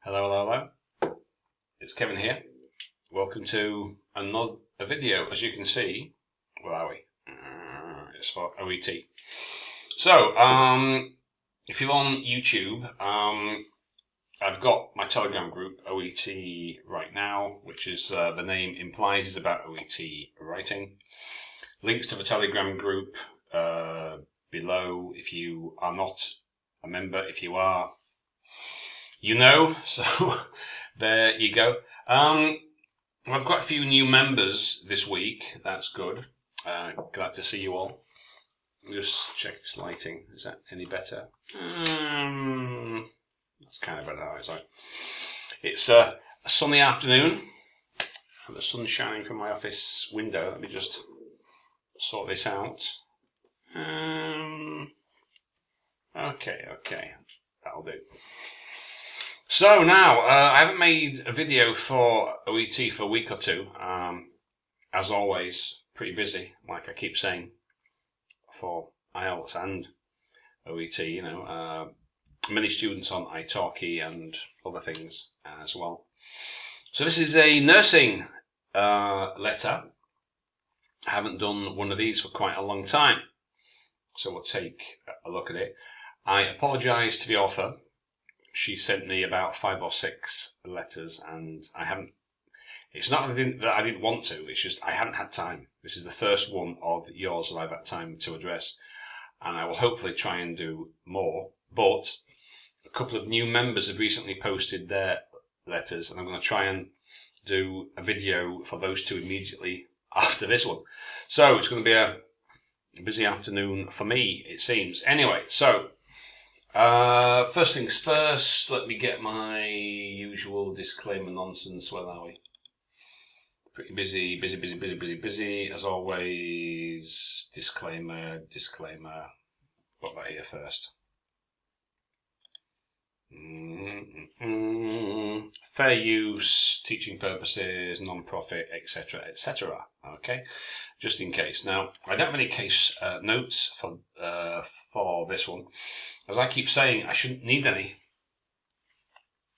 Hello. It's Kevin here. Welcome to another video. As you can see, where are we? It's for OET. So, if you're on YouTube, I've got my Telegram group, OET Right Now, which is the name implies is about OET writing. Links to the Telegram group below if you are not a member. If you are, you know, so there you go. I've got a few new members this week. That's good. Glad to see you all. Just check this lighting. Is that any better? That's kind of better. It's a sunny afternoon. And the sun's shining from my office window. Let me just sort this out. Okay. That'll do. So now, I haven't made a video for OET for a week or two. As always, pretty busy, like I keep saying, for IELTS and OET, you know. Many students on italki and other things as well. So this is a nursing letter. I haven't done one of these for quite a long time. So we'll take a look at it. I apologise to the author. She sent me about 5 or 6 letters, and I haven't. It's not that I didn't want to. It's just I haven't had time. This is the first one of yours that I've had time to address, and I will hopefully try and do more. But a couple of new members have recently posted their letters, and I'm going to try and do a video for those two immediately after this one. So it's going to be a busy afternoon for me, it seems. Anyway, so. First things first, let me get my usual disclaimer nonsense. Where are we? Pretty busy, as always. Disclaimer. Put that here first. Fair use, teaching purposes, non-profit, etc. Okay, just in case. Now, I don't have any case notes for this one. As I keep saying, I shouldn't need any.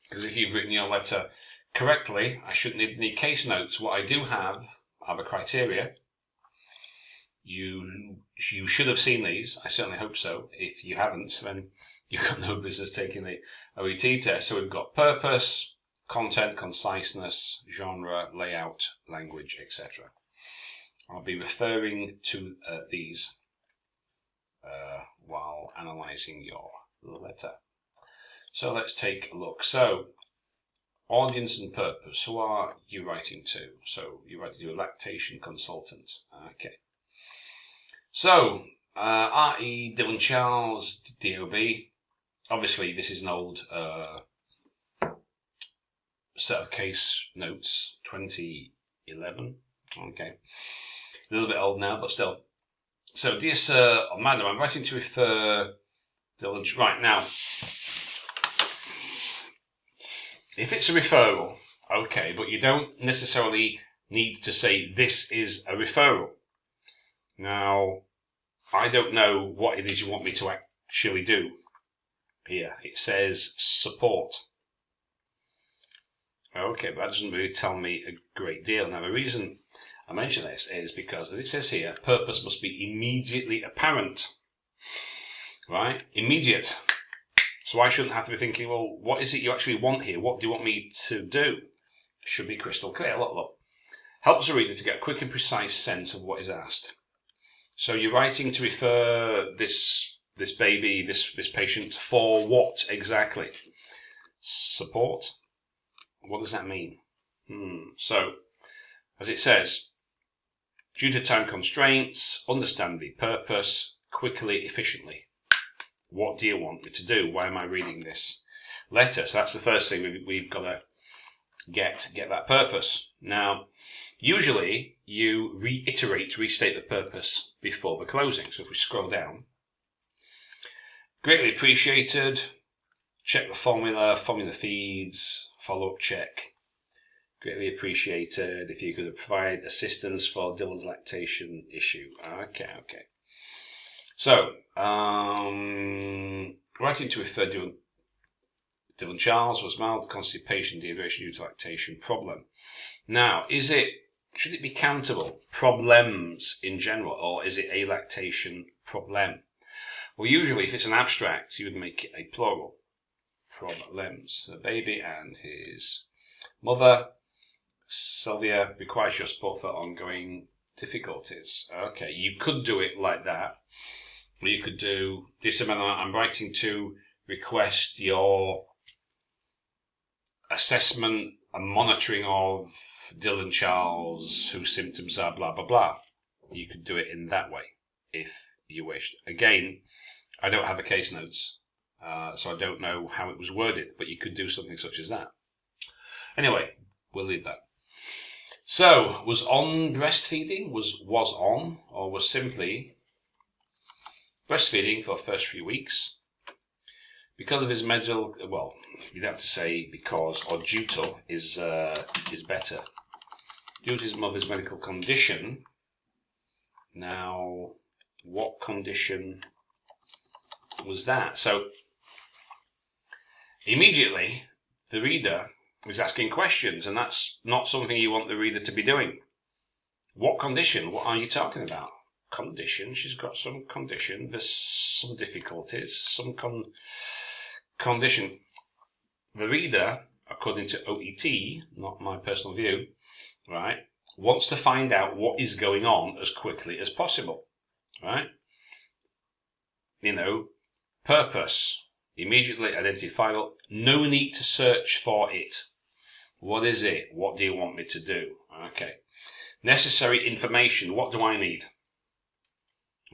Because if you've written your letter correctly, I shouldn't need any case notes. What I do have are the criteria. You should have seen these. I certainly hope so. If you haven't, then you've got no business taking the OET test. So we've got purpose, content, conciseness, genre, layout, language, etc. I'll be referring to these while analysing your letter. So let's take a look. So, audience and purpose. Who are you writing to? So, you're writing to a lactation consultant. Okay. So, R.E. Dylan Charles, DOB. Obviously, this is an old set of case notes, 2011. Okay. A little bit old now, but still. So, dear sir or madam, I'm writing to refer Dylan. Right now, if it's a referral, okay, but you don't necessarily need to say this is a referral. Now, I don't know what it is you want me to actually do here. It says support. Okay, but that doesn't really tell me a great deal. Now, the reason I mention this is because, as it says here, purpose must be immediately apparent. Right? Immediate. So I shouldn't have to be thinking, well, what is it you actually want here? What do you want me to do? It should be crystal clear. Look. Helps the reader to get a quick and precise sense of what is asked. So you're writing to refer this baby, this patient, for what exactly? Support? What does that mean? So, as it says, due to time constraints, understand the purpose, quickly, efficiently. What do you want me to do? Why am I reading this letter? So that's the first thing we've got to get that purpose. Now, usually you restate the purpose before the closing. So if we scroll down, greatly appreciated, check the formula feeds, follow-up check. Greatly appreciated if you could provide assistance for Dylan's lactation issue. Okay. So, writing to refer Dylan Charles was mild constipation, dehydration due to lactation problem. Now, should it be countable? Problems in general, or is it a lactation problem? Well, usually if it's an abstract, you would make it a plural. Problems. The baby and his mother, Sylvia, requires your support for ongoing difficulties. Okay, you could do it like that. Or you could do, this amendment I'm writing to request your assessment and monitoring of Dylan Charles, whose symptoms are blah, blah, blah. You could do it in that way, if you wished. Again, I don't have the case notes, so I don't know how it was worded, but you could do something such as that. Anyway, we'll leave that. So, was on breastfeeding, was on, or was simply breastfeeding for the first 3 weeks. Because of his medical, well, you'd have to say because, or due to, is better. Due to his mother's medical condition. Now, what condition was that? So, immediately, the reader is asking questions, and that's not something you want the reader to be doing. What condition? What are you talking about? Condition. She's got some condition. There's some difficulties. Some condition. The reader, according to OET, not my personal view, right, wants to find out what is going on as quickly as possible, right? Purpose. Immediately identifiable. No need to search for it. What is it? What do you want me to do? Okay. Necessary information. What do I need?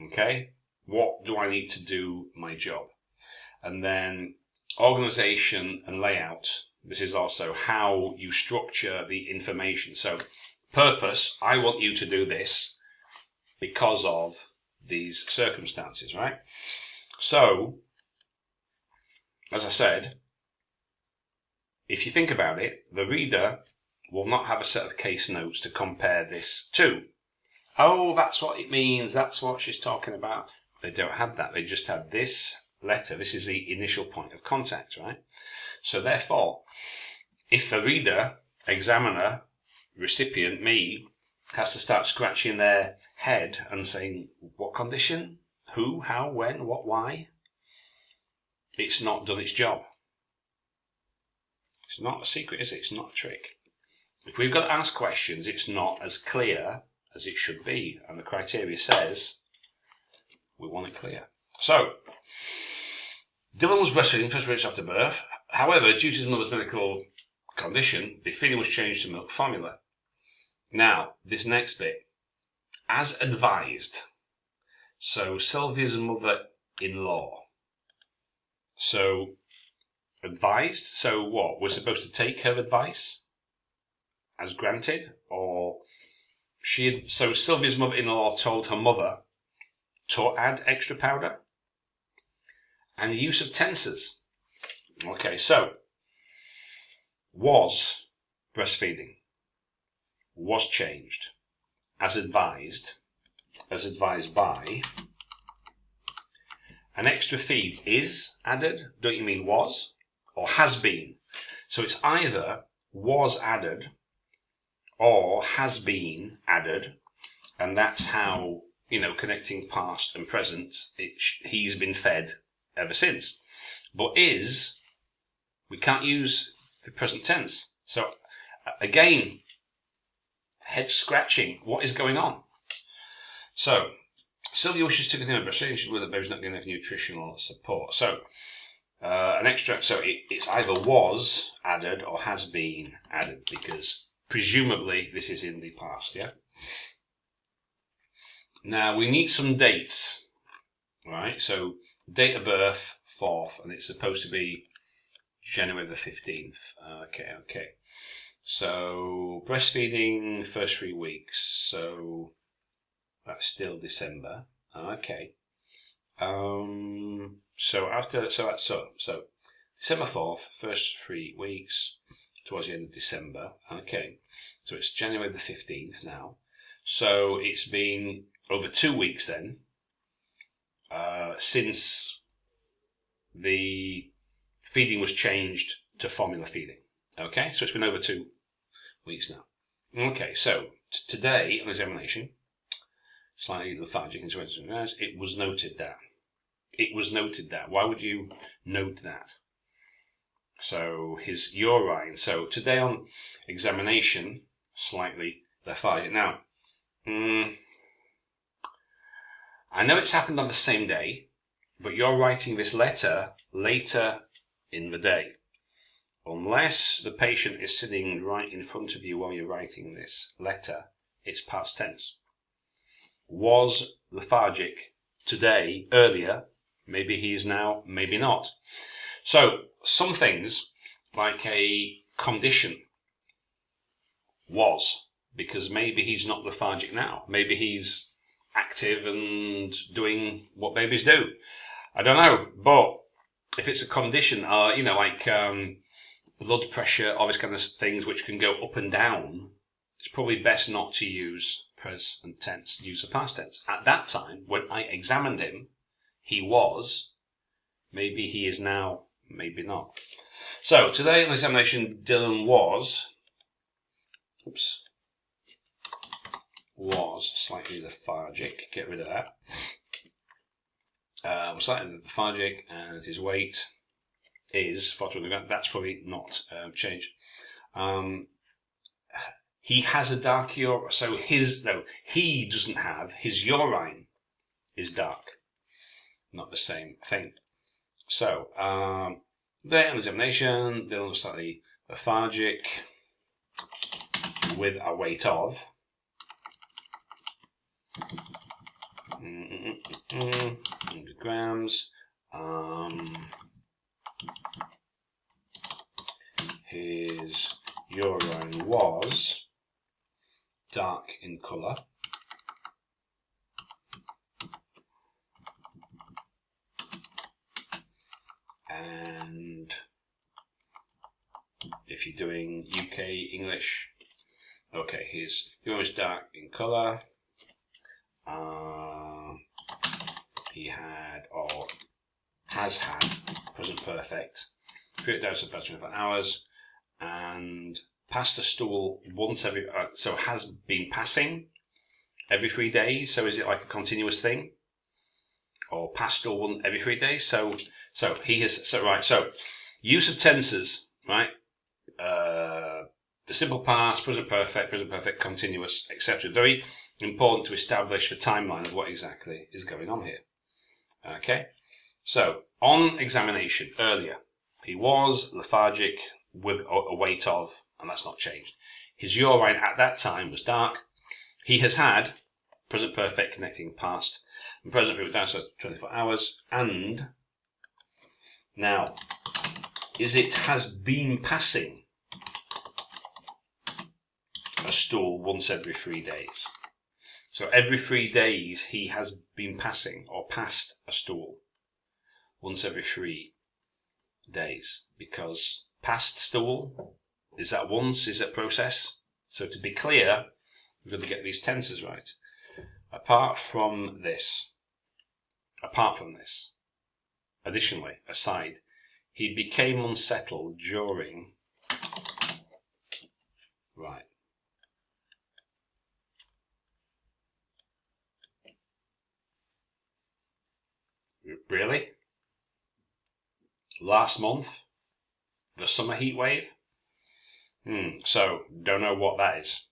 Okay. What do I need to do my job? And then organization and layout. This is also how you structure the information. So purpose, I want you to do this because of these circumstances, right? So, as I said, if you think about it, the reader will not have a set of case notes to compare this to. Oh, that's what it means, that's what she's talking about. They don't have that, they just have this letter. This is the initial point of contact, right? So therefore, if the reader, examiner, recipient, me, has to start scratching their head and saying, what condition? Who? How? When? What? Why? It's not done its job. It's not a secret, is it? It's not a trick. If we've got to ask questions, it's not as clear as it should be. And the criteria says we want it clear. So, Dylan was breastfeeding first weeks after birth. However, due to his mother's medical condition, his feeding was changed to milk formula. Now, this next bit. As advised. So, Sylvia's mother-in-law. So, advised? So what? We're supposed to take her advice as granted? Or so Sylvia's mother-in-law told her mother to add extra powder? And the use of tenses. Okay, so was breastfeeding, was changed, as advised by. An extra feed is added, don't you mean was, or has been? So it's either was added or has been added, and that's how, connecting past and present, he's been fed ever since. But is, we can't use the present tense. So again, head scratching, what is going on? So, Sylvia wishes to continue breastfeeding. She's worried that baby's not getting enough nutritional support. So, an extra, so it's either was added or has been added, because presumably this is in the past, yeah? Now, we need some dates, right? So, date of birth, 4th, and it's supposed to be January the 15th. Okay. So, breastfeeding, first 3 weeks, so that's still December. Okay. So December 4th, first 3 weeks, towards the end of December. Okay. So it's January the 15th now. So it's been over 2 weeks then, since the feeding was changed to formula feeding. Okay, so it's been over 2 weeks now. Okay, so today on examination, slightly lethargic, it was noted that. It was noted that. Why would you note that? So his urine. So today on examination, slightly lethargic. Now, I know it's happened on the same day, but you're writing this letter later in the day. Unless the patient is sitting right in front of you while you're writing this letter, it's past tense. Was lethargic today, earlier, maybe he is now, maybe not. So some things, like a condition, was, because maybe he's not lethargic now. Maybe he's active and doing what babies do. I don't know, but if it's a condition, like blood pressure, all these kind of things which can go up and down, it's probably best not to use present tense, use the past tense. At that time, when I examined him, he was, maybe he is now, maybe not. So today on the examination, Dylan was slightly lethargic. Get rid of that. Was slightly lethargic, and his weight is 40 grams. That's probably not changed. He has a dark urine, so he doesn't have, his urine is dark. Not the same thing. So, there on examination, Dylan was slightly lethargic with a weight of 100 grams. His urine was dark in colour. And if you're doing UK English, okay, his urine was dark in colour. He had, or has had, present perfect, period dose of about 24 hours, and passed a stool once every, so has been passing every 3 days. So is it like a continuous thing, or passed stool every 3 days? So he has. So use of tenses, right? The simple past, present perfect, continuous, etc. Very important to establish the timeline of what exactly is going on here. Okay, so on examination earlier, he was lethargic with a weight of, and that's not changed. His urine at that time was dark. He has had present perfect connecting past and present period down to 24 hours. And now, has been passing a stool once every 3 days. So every 3 days he has been passing or passed a stool once every 3 days, because passed stool, is that once, is that process? So to be clear, we've got to get these tenses right. Apart from this, additionally, aside, he became unsettled during, right. Really? Last month? The summer heat wave? So, don't know what that is.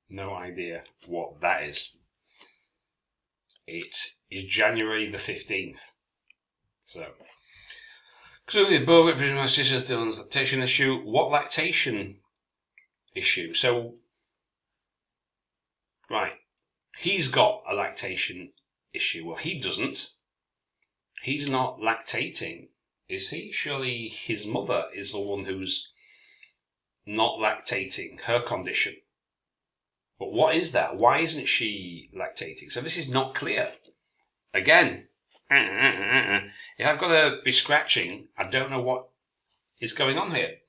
No idea what that is. It is January the 15th. So, clearly above it, my sister Dylan's lactation issue. What lactation issue? So, right, he's got a lactation issue. Well, he doesn't. He's not lactating, is he? Surely his mother is the one who's not lactating, her condition. But what is that? Why isn't she lactating? So this is not clear. Again, if I've got to be scratching, I don't know what is going on here.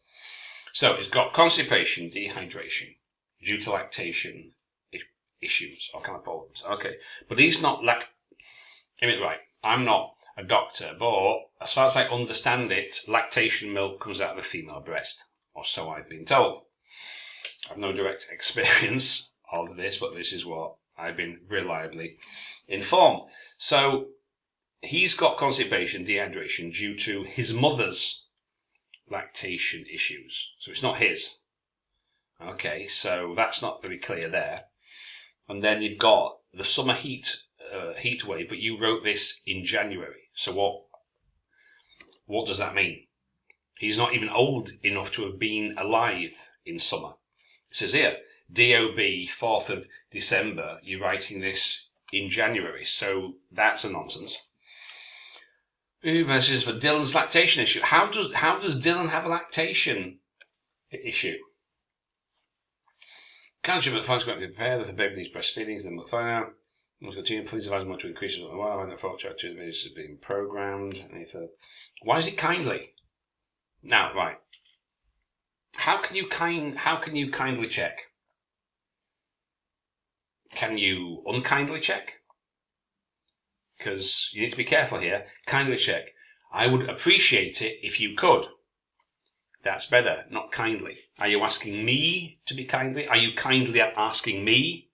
So it's got constipation, dehydration, due to lactation issues, or kind of problems. Okay, but he's not right. I'm not a doctor, but as far as I understand it, lactation milk comes out of a female breast, or so I've been told. I've no direct experience of this, but this is what I've been reliably informed. So he's got constipation, dehydration, due to his mother's lactation issues. So it's not his. Okay, so that's not very clear there. And then you've got the summer heat wave, but you wrote this in January. So what does that mean? He's not even old enough to have been alive in summer. It says here, DOB, 4th of December, you're writing this in January. So that's a nonsense. Versus for Dylan's lactation issue. How does Dylan have a lactation issue? Can't you, but the fun's going to be prepared if the baby needs breastfeeding, then we'll find out. Must continue, please advise them to increase it a while when the approach to the basis has been programmed. Why is it kindly? Now, right. How can you kindly check? Can you unkindly check? Because you need to be careful here. Kindly check. I would appreciate it if you could. That's better, not kindly. Are you asking me to be kindly? Are you kindly asking me?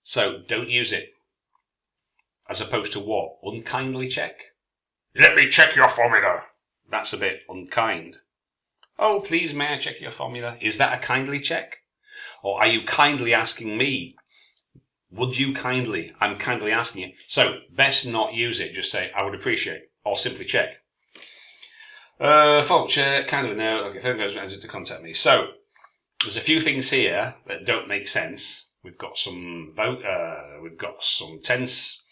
So don't use it. As opposed to what? Unkindly check? Let me check your formula. That's a bit unkind. Oh, please, may I check your formula? Is that a kindly check? Or are you kindly asking me? Would you kindly? I'm kindly asking you. So, best not use it. Just say, I would appreciate. Or simply check. Folks, kindly no. Okay, phone goes to contact me. So, there's a few things here that don't make sense. We've got some tense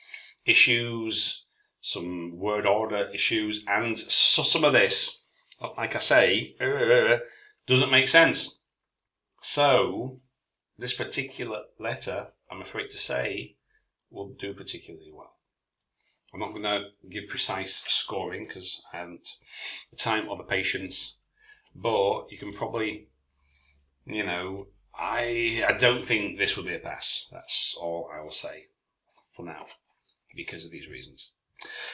issues, some word order issues, and so some of this, like I say, doesn't make sense. So, this particular letter, I'm afraid to say, will do particularly well. I'm not going to give precise scoring because I haven't the time or the patience, but you can probably, I don't think this will be a pass. That's all I will say for now because of these reasons.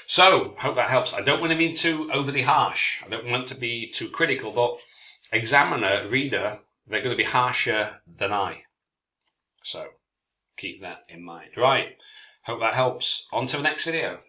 So, hope that helps. I don't want to be too overly harsh. I don't want to be too critical, but examiner, reader, they're going to be harsher than I. So, keep that in mind. Right, hope that helps. On to the next video.